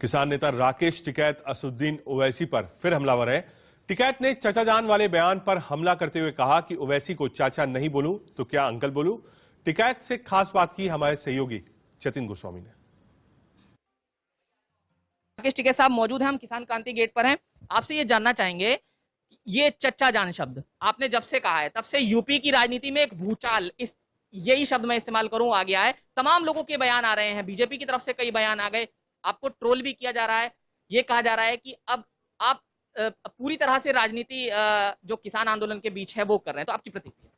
किसान नेता राकेश टिकैत असदुद्दीन ओवैसी पर फिर हमलावर है। टिकैत ने चाचा जान वाले बयान पर हमला करते हुए कहा कि ओवैसी को चाचा नहीं बोलूं तो क्या अंकल बोलूं। टिकैत से खास बात की हमारे सहयोगी जतिन गोस्वामी ने। राकेश टिकैत साहब मौजूद हैं, हम किसान क्रांति गेट पर हैं। आपसे ये जानना चाहेंगे, ये चच्चा जान शब्द आपने जब से कहा है तब से यूपी की राजनीति में एक भूचाल, इस यही शब्द मैं इस्तेमाल करूं, आ गया है। तमाम लोगों के बयान आ रहे हैं, बीजेपी की तरफ से कई बयान आ गए, आपको ट्रोल भी किया जा रहा है। ये कहा जा रहा है कि अब आप पूरी तरह से राजनीति जो किसान आंदोलन के बीच है वो कर रहे हैं, तो आपकी प्रतिक्रिया?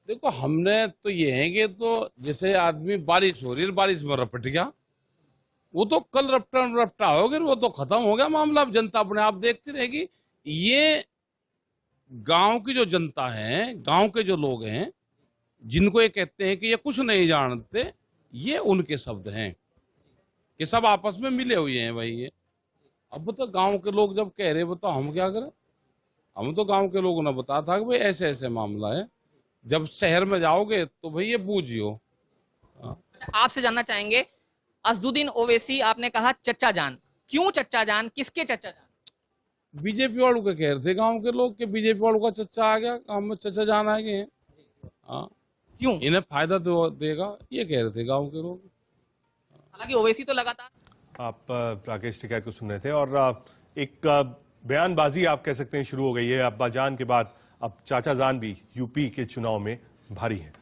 देखो, हमने तो ये है कि तो जैसे आदमी बारिश हो रही है, बारिश में रपट गया, वो तो कल रपटा हो गया, वो तो खत्म हो गया मामला। अब जनता अपने आप देखती रहेगी। ये गांव की जो जनता है, गांव के जो लोग हैं, जिनको ये कहते हैं कि ये कुछ नहीं जानते, ये उनके शब्द हैं कि सब आपस में मिले हुए हैं भाई। ये अब तो गांव के लोग जब कह रहे, बताओ हम क्या करें। हम तो गांव के लोगों ने बताया था कि भाई ऐसे ऐसे मामला है। जब शहर में जाओगे तो भाई ये बूझियो। आपसे जानना चाहेंगे, असदुद्दीन ओवैसी आपने कहा चच्चा जान, क्यों चच्चा जान, किसके चच्चा जान? बीजेपी वालों के कह रहे थे गांव के लोग कि बीजेपी वालों का चच्चा आ गया, हम चच्चा जान आ गए। हाँ, क्यों? इन्हें फायदा तो देगा, ये कह रहे थे गांव के लोग। हालांकि ओवैसी तो लगातार, आप राकेश टिकैत को सुन रहे थे और एक बयानबाजी आप कह सकते हैं शुरू हो गई है। अब्बा जान के बाद अब चाचा जान भी यूपी के चुनाव में भारी है।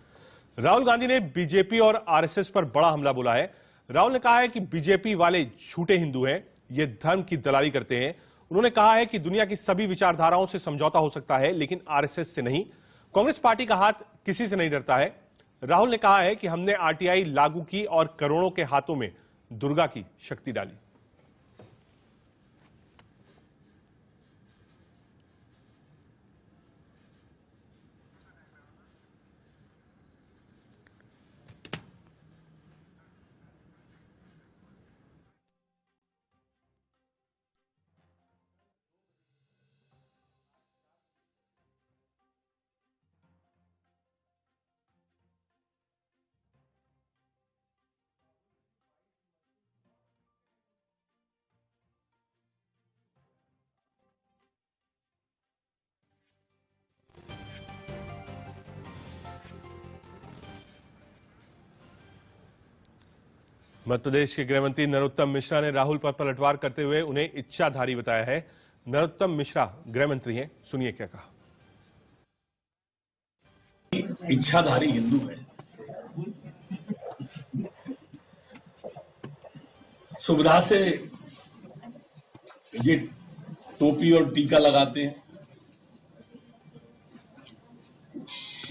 राहुल गांधी ने बीजेपी और आरएसएस पर बड़ा हमला बोला है। राहुल ने कहा है कि बीजेपी वाले झूठे हिंदू हैं, ये धर्म की दलाली करते हैं। उन्होंने कहा है कि दुनिया की सभी विचारधाराओं से समझौता हो सकता है लेकिन आरएसएस से नहीं। कांग्रेस पार्टी का हाथ किसी से नहीं डरता है। राहुल ने कहा है कि हमने आरटीआई लागू की और करोड़ों के हाथों में दुर्गा की शक्ति डाली। मध्य प्रदेश के गृहमंत्री नरोत्तम मिश्रा ने राहुल पर पलटवार करते हुए उन्हें इच्छाधारी बताया है। नरोत्तम मिश्रा गृहमंत्री हैं, सुनिए क्या कहा। इच्छाधारी हिंदू है, सुविधा से ये टोपी और टीका लगाते हैं,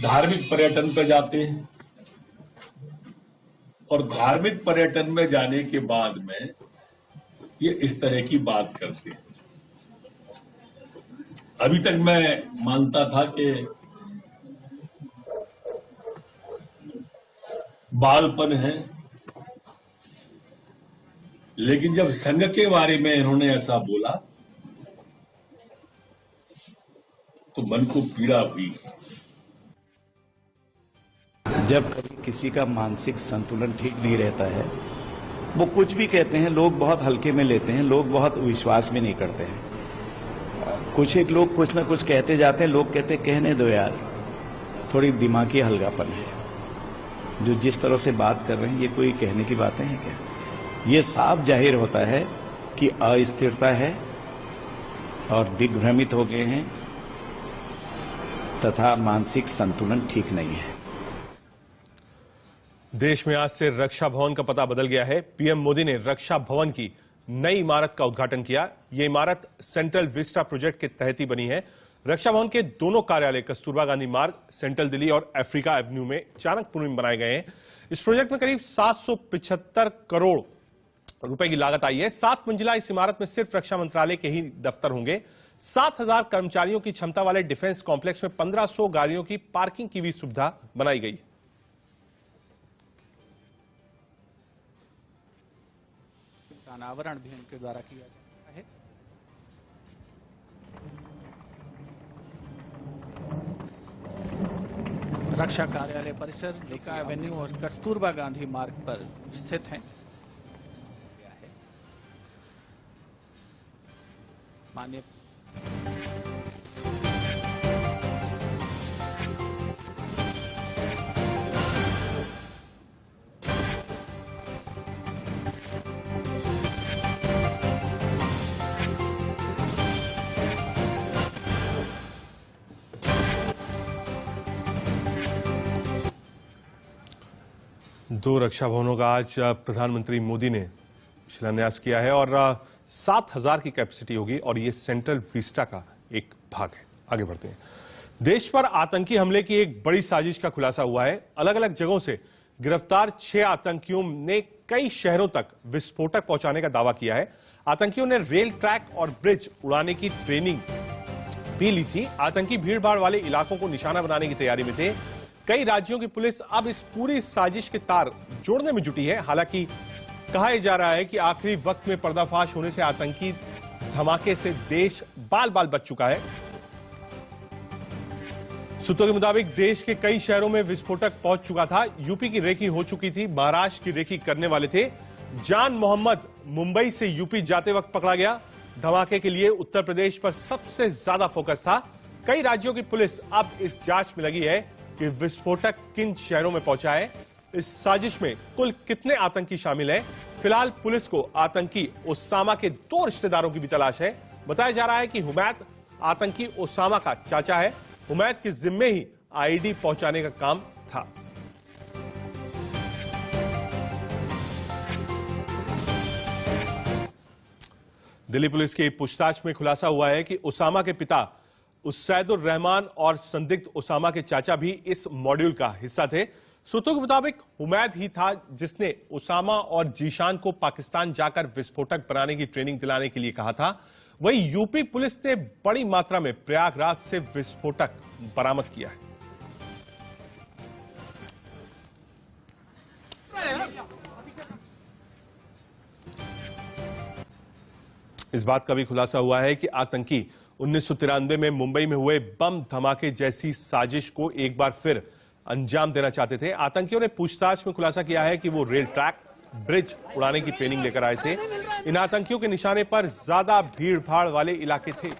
धार्मिक पर्यटन पर जाते हैं और धार्मिक पर्यटन में जाने के बाद में ये इस तरह की बात करते हैं। अभी तक मैं मानता था कि बालपन है, लेकिन जब संघ के बारे में इन्होंने ऐसा बोला तो मन को पीड़ा हुई। जब कभी किसी का मानसिक संतुलन ठीक नहीं रहता है, वो कुछ भी कहते हैं, लोग बहुत हल्के में लेते हैं, लोग बहुत विश्वास भी नहीं करते हैं। कुछ एक लोग कुछ ना कुछ कहते जाते हैं, लोग कहते कहने दो यार, थोड़ी दिमागी हल्कापन है। जो जिस तरह से बात कर रहे हैं, ये कोई कहने की बातें हैं क्या? ये साफ जाहिर होता है कि अस्थिरता है और दिग्भ्रमित हो गए हैं तथा मानसिक संतुलन ठीक नहीं है। देश में आज से रक्षा भवन का पता बदल गया है। पीएम मोदी ने रक्षा भवन की नई इमारत का उद्घाटन किया। यह इमारत सेंट्रल विस्टा प्रोजेक्ट के तहत ही बनी है। रक्षा भवन के दोनों कार्यालय कस्तूरबा गांधी मार्ग, सेंट्रल दिल्ली और अफ्रीका एवेन्यू में चाणक्यपुर में बनाए गए हैं। इस प्रोजेक्ट में करीब 775 करोड़ रुपए की लागत आई है। 7 मंजिला इस इमारत में सिर्फ रक्षा मंत्रालय के ही दफ्तर होंगे। 7000 कर्मचारियों की क्षमता वाले डिफेंस कॉम्प्लेक्स में 1500 गाड़ियों की पार्किंग की भी सुविधा बनाई गई। अनावरण भी उनके द्वारा किया जाता है। रक्षा कार्यालय परिसर लेका एवेन्यू और कस्तूरबा गांधी मार्ग पर स्थित है। माननीय दो रक्षा भवनों का आज प्रधानमंत्री मोदी ने शिलान्यास किया है और 7,000 की कैपेसिटी होगी और ये सेंट्रल विस्टा का एक भाग है। आगे बढ़ते हैं। देश पर आतंकी हमले की एक बड़ी साजिश का खुलासा हुआ है। अलग अलग जगहों से गिरफ्तार 6 आतंकियों ने कई शहरों तक विस्फोटक पहुंचाने का दावा किया है। आतंकियों ने रेल ट्रैक और ब्रिज उड़ाने की ट्रेनिंग भी ली थी। आतंकी भीड़भाड़ वाले इलाकों को निशाना बनाने की तैयारी में थे। कई राज्यों की पुलिस अब इस पूरी साजिश के तार जोड़ने में जुटी है। हालांकि कहा जा रहा है कि आखिरी वक्त में पर्दाफाश होने से आतंकी धमाके से देश बाल बाल बच चुका है। सूत्रों के मुताबिक देश के कई शहरों में विस्फोटक पहुंच चुका था। यूपी की रेकी हो चुकी थी, महाराष्ट्र की रेकी करने वाले थे। जान मोहम्मद मुंबई से यूपी जाते वक्त पकड़ा गया। धमाके के लिए उत्तर प्रदेश पर सबसे ज्यादा फोकस था। कई राज्यों की पुलिस अब इस जांच में लगी है कि विस्फोटक किन शहरों में पहुंचा है। इस साजिश में कुल कितने आतंकी शामिल हैं? फिलहाल पुलिस को आतंकी ओसामा के 2 रिश्तेदारों की भी तलाश है। बताया जा रहा है कि हुमैद आतंकी ओसामा का चाचा है। हुमैद के जिम्मे ही आईडी पहुंचाने का काम था। दिल्ली पुलिस की पूछताछ में खुलासा हुआ है कि ओसामा के पिता उसैदुर रहमान और संदिग्ध ओसामा के चाचा भी इस मॉड्यूल का हिस्सा थे। सूत्रों के मुताबिक हुमैद ही था जिसने ओसामा और जीशान को पाकिस्तान जाकर विस्फोटक बनाने की ट्रेनिंग दिलाने के लिए कहा था। वहीं यूपी पुलिस ने बड़ी मात्रा में प्रयागराज से विस्फोटक बरामद किया है। इस बात का भी खुलासा हुआ है कि आतंकी 1993 में मुंबई में हुए बम धमाके जैसी साजिश को एक बार फिर अंजाम देना चाहते थे। आतंकियों ने पूछताछ में खुलासा किया है कि वो रेल ट्रैक, ब्रिज उड़ाने की ट्रेनिंग लेकर आए थे। इन आतंकियों के निशाने पर ज्यादा भीड़ भाड़ वाले इलाके थे।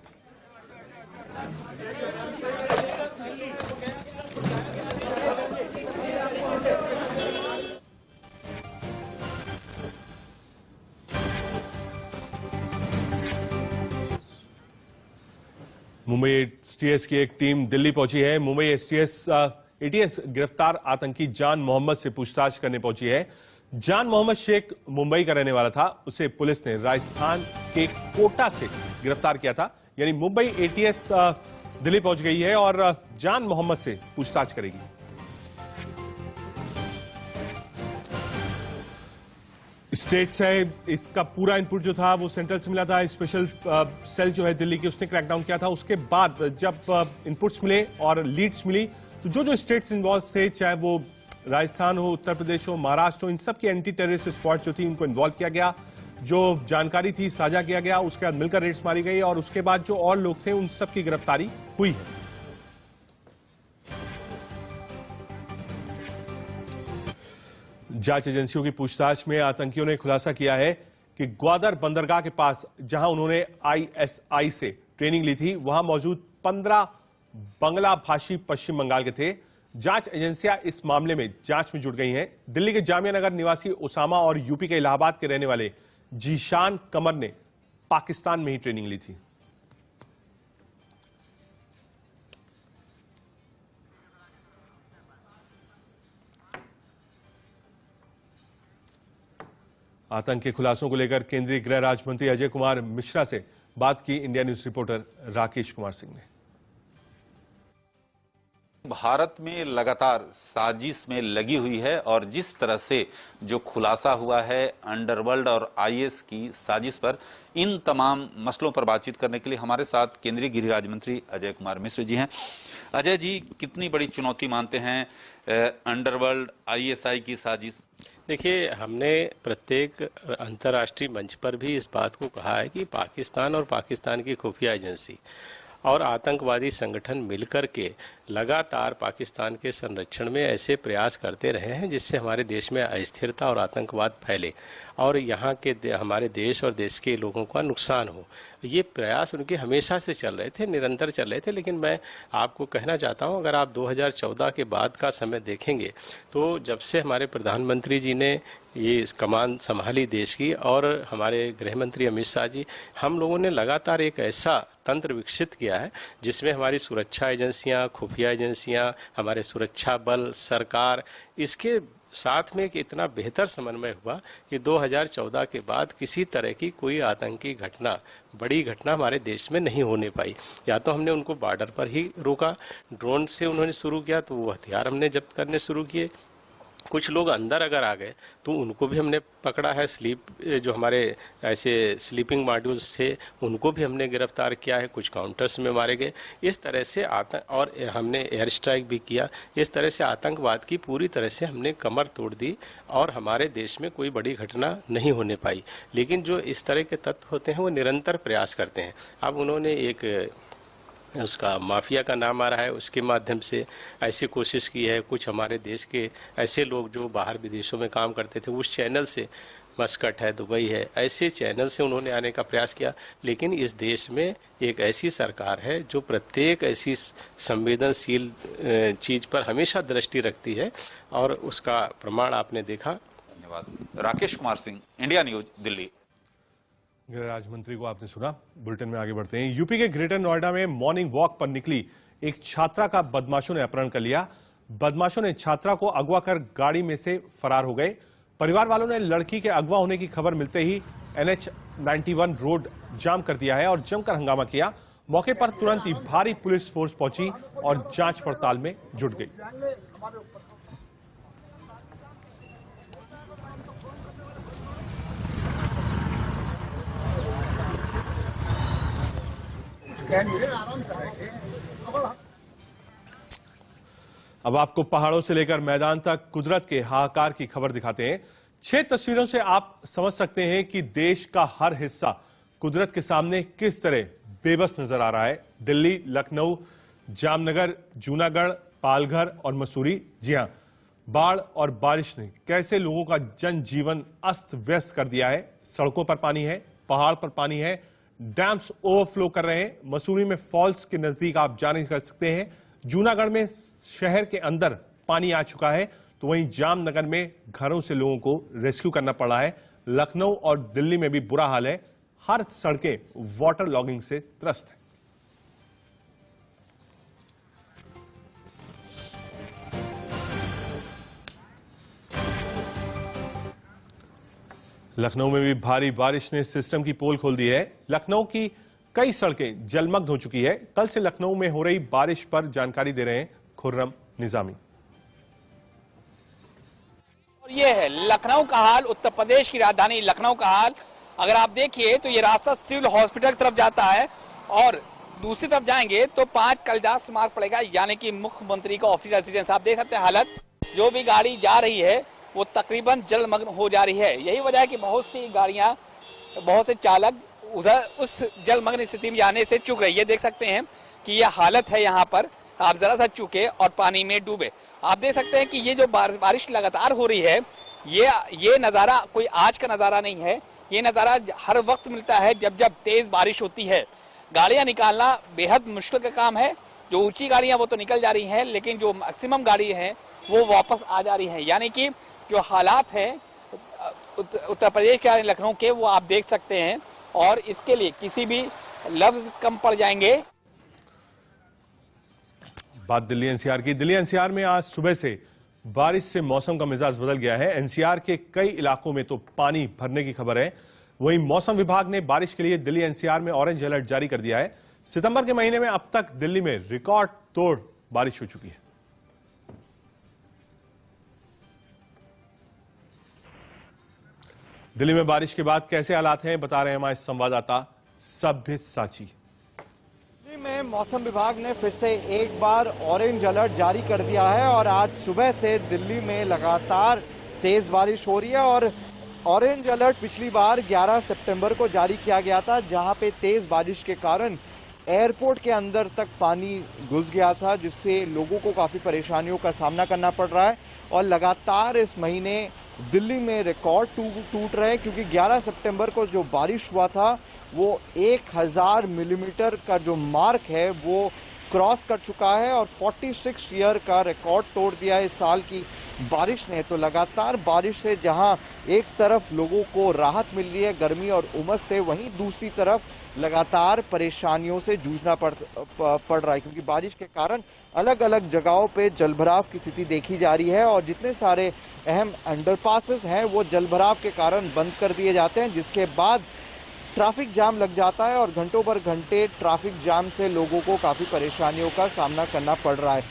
मुंबई एटीएस की एक टीम दिल्ली पहुंची है। मुंबई एटीएस गिरफ्तार आतंकी जान मोहम्मद से पूछताछ करने पहुंची है। जान मोहम्मद शेख मुंबई का रहने वाला था। उसे पुलिस ने राजस्थान के कोटा से गिरफ्तार किया था। यानी मुंबई एटीएस दिल्ली पहुंच गई है और जान मोहम्मद से पूछताछ करेगी। स्टेट से इसका पूरा इनपुट जो था वो सेंट्रल से मिला था। स्पेशल सेल जो है दिल्ली की, उसने क्रैकडाउन किया था। उसके बाद जब इनपुट्स मिले और लीड्स मिली तो जो स्टेट्स इन्वॉल्व थे, चाहे वो राजस्थान हो, उत्तर प्रदेश हो, महाराष्ट्र हो, इन सब की एंटी टेररिस्ट स्क्वाड जो थी इनको इन्वॉल्व किया गया। जो जानकारी थी साझा किया गया, उसके बाद मिलकर रेड्स मारी गई और उसके बाद जो और लोग थे उन सब की गिरफ्तारी हुई है। जांच एजेंसियों की पूछताछ में आतंकियों ने खुलासा किया है कि ग्वादर बंदरगाह के पास, जहां उन्होंने आईएसआई से ट्रेनिंग ली थी, वहां मौजूद 15 बंगला भाषी पश्चिम बंगाल के थे। जांच एजेंसियां इस मामले में जांच में जुट गई हैं। दिल्ली के जामिया नगर निवासी ओसामा और यूपी के इलाहाबाद के रहने वाले जीशान कमर ने पाकिस्तान में ही ट्रेनिंग ली थी। आतंक के खुलासों को लेकर केंद्रीय गृह राज्य मंत्री अजय कुमार मिश्रा से बात की India news reporter Rakesh Kumar Singh ने। भारत में लगातार साजिश में लगी हुई है और जिस तरह से जो खुलासा हुआ है अंडरवर्ल्ड और आईएस की साजिश पर, इन तमाम मसलों पर बातचीत करने के लिए हमारे साथ केंद्रीय गृह राज्य मंत्री अजय कुमार मिश्र जी हैं। अजय जी, कितनी बड़ी चुनौती मानते हैं अंडरवर्ल्ड आईएसआई की साजिश? देखिए, हमने प्रत्येक अंतर्राष्ट्रीय मंच पर भी इस बात को कहा है कि पाकिस्तान और पाकिस्तान की खुफिया एजेंसी और आतंकवादी संगठन मिलकर के लगातार पाकिस्तान के संरक्षण में ऐसे प्रयास करते रहे हैं जिससे हमारे देश में अस्थिरता और आतंकवाद फैले और यहाँ के हमारे देश और देश के लोगों का नुकसान हो। ये प्रयास उनके हमेशा से चल रहे थे, निरंतर चल रहे थे। लेकिन मैं आपको कहना चाहता हूं, अगर आप 2014 के बाद का समय देखेंगे तो जब से हमारे प्रधानमंत्री जी ने ये कमान संभाली देश की और हमारे गृह मंत्री अमित शाह जी, हम लोगों ने लगातार एक ऐसा तंत्र विकसित किया है जिसमें हमारी सुरक्षा एजेंसियां, खुफिया एजेंसियां, हमारे सुरक्षा बल, सरकार, इसके साथ में एक इतना बेहतर समन्वय हुआ कि 2014 के बाद किसी तरह की कोई आतंकी घटना, बड़ी घटना हमारे देश में नहीं होने पाई। या तो हमने उनको बॉर्डर पर ही रोका, ड्रोन से उन्होंने शुरू किया तो वो हथियार हमने जब्त करने शुरू किए, कुछ लोग अंदर अगर आ गए तो उनको भी हमने पकड़ा है, जो हमारे ऐसे स्लीपिंग मॉड्यूल्स थे उनको भी हमने गिरफ्तार किया है, कुछ काउंटर्स में मारे गए। इस तरह से और हमने एयर स्ट्राइक भी किया। इस तरह से आतंकवाद की पूरी तरह से हमने कमर तोड़ दी और हमारे देश में कोई बड़ी घटना नहीं होने पाई। लेकिन जो इस तरह के तत्व होते हैं वो निरंतर प्रयास करते हैं। अब उन्होंने एक उसका माफिया का नाम आ रहा है, उसके माध्यम से ऐसी कोशिश की है। कुछ हमारे देश के ऐसे लोग जो बाहर विदेशों में काम करते थे, उस चैनल से, मस्कट है, दुबई है, ऐसे चैनल से उन्होंने आने का प्रयास किया। लेकिन इस देश में एक ऐसी सरकार है जो प्रत्येक ऐसी संवेदनशील चीज पर हमेशा दृष्टि रखती है और उसका प्रमाण आपने देखा। धन्यवाद। Rakesh Kumar Singh, India news, Delhi. गृह राज्य मंत्री को आपने सुना। बुलेटिन में आगे बढ़ते हैं। यूपी के ग्रेटर नोएडा में मॉर्निंग वॉक पर निकली एक छात्रा का बदमाशों ने अपहरण कर लिया। बदमाशों ने छात्रा को अगवा कर गाड़ी में से फरार हो गए। परिवार वालों ने लड़की के अगवा होने की खबर मिलते ही NH 91 रोड जाम कर दिया है और जमकर हंगामा किया। मौके पर तुरंत ही भारी पुलिस फोर्स पहुंची और जांच पड़ताल में जुट गई। अब आपको पहाड़ों से लेकर मैदान तक कुदरत के हाहाकार की खबर दिखाते हैं। 6 तस्वीरों से आप समझ सकते हैं कि देश का हर हिस्सा कुदरत के सामने किस तरह बेबस नजर आ रहा है। दिल्ली, लखनऊ, जामनगर, जूनागढ़, पालघर और मसूरी, जी हां, बाढ़ और बारिश ने कैसे लोगों का जनजीवन अस्त व्यस्त कर दिया है। सड़कों पर पानी है, पहाड़ पर पानी है, डैम्स ओवरफ्लो कर रहे हैं। मसूरी में फॉल्स के नजदीक आप जा नहीं कर सकते हैं। जूनागढ़ में शहर के अंदर पानी आ चुका है, तो वहीं जामनगर में घरों से लोगों को रेस्क्यू करना पड़ा है। लखनऊ और दिल्ली में भी बुरा हाल है, हर सड़कें वाटर लॉगिंग से त्रस्त है। लखनऊ में भी भारी बारिश ने सिस्टम की पोल खोल दी है। लखनऊ की कई सड़कें जलमग्न हो चुकी है। कल से लखनऊ में हो रही बारिश पर जानकारी दे रहे हैं खुर्रम निजामी। और ये है लखनऊ का हाल, उत्तर प्रदेश की राजधानी लखनऊ का हाल। अगर आप देखिए तो ये रास्ता सिविल हॉस्पिटल की तरफ जाता है और दूसरी तरफ जाएंगे तो 5 कालिदास मार्ग पड़ेगा, यानी कि मुख्यमंत्री का ऑफिस रेजिडेंस। आप देख सकते हैं हालत, जो भी गाड़ी जा रही है वो तकरीबन जलमग्न हो जा रही है। यही वजह है कि बहुत सी गाड़ियां, बहुत से चालक उधर उस जलमग्न स्थिति में जाने से चूक रही है। देख सकते हैं कि ये हालत है, यहाँ पर आप जरा सा चूके और पानी में डूबे। आप देख सकते हैं कि ये जो बारिश लगातार हो रही है, ये नज़ारा कोई आज का नज़ारा नहीं है। ये नज़ारा हर वक्त मिलता है जब जब तेज बारिश होती है। गाड़ियां निकालना बेहद मुश्किल का काम है। जो ऊंची गाड़ियां वो तो निकल जा रही हैं, लेकिन जो मैक्सिमम गाड़ी हैं वो वापस आ जा रही हैं। यानी कि जो हालात हैं उत्तर प्रदेश के लखनऊ के, वो आप देख सकते हैं और इसके लिए किसी भी लफ्ज कम पड़ जाएंगे। बात दिल्ली एनसीआर की। दिल्ली एनसीआर में आज सुबह से बारिश से मौसम का मिजाज बदल गया है। एनसीआर के कई इलाकों में तो पानी भरने की खबर है। वहीं मौसम विभाग ने बारिश के लिए दिल्ली एनसीआर में ऑरेंज अलर्ट जारी कर दिया है। सितंबर के महीने में अब तक दिल्ली में रिकॉर्ड तोड़ बारिश हो चुकी है। दिल्ली में बारिश के बाद कैसे हालात हैं, बता रहे हैं हमारे संवाददाता सभ्यसाची। दिल्ली में मौसम विभाग ने फिर से एक बार ऑरेंज अलर्ट जारी कर दिया है और आज सुबह से दिल्ली में लगातार तेज बारिश हो रही है। और ऑरेंज अलर्ट पिछली बार 11 सितंबर को जारी किया गया था, जहां पे तेज बारिश के कारण एयरपोर्ट के अंदर तक पानी घुस गया था, जिससे लोगों को काफी परेशानियों का सामना करना पड़ रहा है। और लगातार इस महीने दिल्ली में रिकॉर्ड टूट रहे हैं, क्योंकि 11 सितंबर को जो बारिश हुआ था वो 1000 मिलीमीटर का जो मार्क है वो क्रॉस कर चुका है और 46 ईयर का रिकॉर्ड तोड़ दिया है इस साल की बारिश ने। तो लगातार बारिश से जहां एक तरफ लोगों को राहत मिल रही है गर्मी और उमस से, वहीं दूसरी तरफ लगातार परेशानियों से जूझना पड़ रहा है, क्योंकि बारिश के कारण अलग अलग जगहों पे जलभराव की स्थिति देखी जा रही है और जितने सारे अहम अंडरपासेस हैं वो जलभराव के कारण बंद कर दिए जाते हैं, जिसके बाद ट्रैफिक जाम लग जाता है और घंटों पर घंटे ट्रैफिक जाम से लोगों को काफी परेशानियों का सामना करना पड़ रहा है।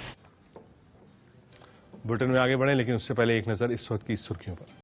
बुलेटिन में आगे बढ़े, लेकिन उससे पहले एक नजर इस वक्त की सुर्खियों पर।